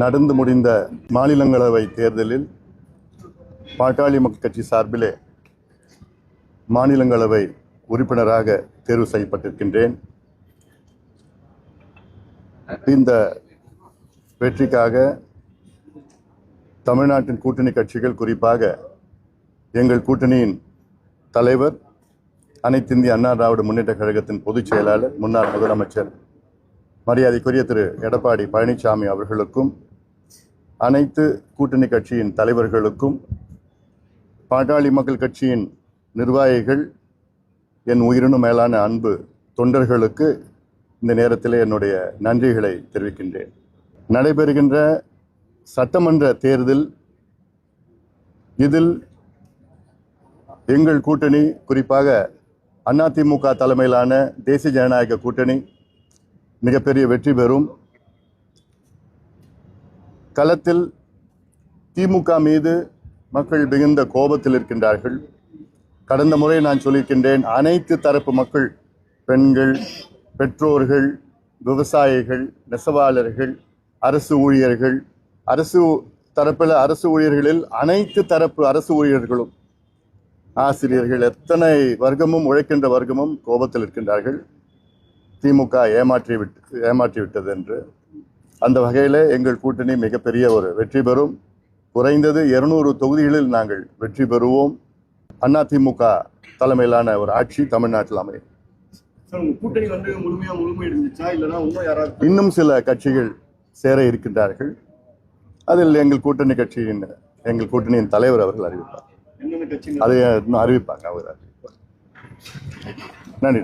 நடந்து முடிந்த மாநிலங்களவை தேர்தலில் பாட்டாளி மக்கள் கட்சி சார்பிலே மாநிலங்களவை உறுப்பினராக தேர்வு செய்யப்பட்டிருக்கின்றேன். இந்த வெற்றிக்காக தமிழ்நாட்டின் கூட்டணி கட்சிகள், குறிப்பாக எங்கள் கூட்டணியின் தலைவர், அனைத்து இந்திய அண்ணா திராவிட முன்னேற்ற கழகத்தின் பொதுச் செயலாளர், முன்னாள் முதலமைச்சர் மரியாதைக்குரிய திரு எடப்பாடி பழனிசாமி அவர்களுக்கும், அனைத்து கூட்டணி கட்சியின் தலைவர்களுக்கும், பாட்டாளி மக்கள் கட்சியின் நிர்வாகிகள், என் உயிரினும் மேலான அன்பு தொண்டர்களுக்கு இந்த நேரத்தில் என்னுடைய நன்றிகளை தெரிவிக்கின்றேன். நடைபெறுகின்ற சட்டமன்ற தேர்தல், இதில் எங்கள் கூட்டணி, குறிப்பாக அதிமுக தலைமையிலான தேசிய ஜனநாயக கூட்டணி மிகப்பெரிய வெற்றி பெறும். களத்தில் திமுக மீது மக்கள் மிகுந்த கோபத்தில் இருக்கின்றார்கள். கடந்த முறை நான் சொல்லியிருக்கின்றேன், அனைத்து தரப்பு மக்கள், பெண்கள், பெற்றோர்கள், விவசாயிகள், நெசவாளர்கள், அரசு ஊழியர்கள், அரசு தரப்பில் அரசு ஊழியர்களில் அனைத்து தரப்பு அரசு ஊழியர்களும், ஆசிரியர்கள், எத்தனை வர்க்கமும், உழைக்கின்ற வர்க்கமும் கோபத்தில் இருக்கின்றார்கள். திமுக ஏமாற்றிவிட்டது என்று. அந்த வகையில் எங்கள் கூட்டணி மிகப்பெரிய ஒரு வெற்றி பெறும். குறைந்தது 200 தொகுதிகளில் நாங்கள் வெற்றி பெறுவோம். அதிமுக தலைமையிலான ஒரு ஆட்சி தமிழ்நாட்டில் அமையும். கூட்டணி முழுமையடைஞ்சிச்சா இல்லைன்னா இன்னும் சில கட்சிகள் சேர இருக்கின்றார்கள். அதில் எங்கள் கூட்டணியின் தலைவர் அவர்கள் அறிவிப்பார். அதை அறிவிப்பாங்க. அவர் அறிவிப்பார். நன்றி.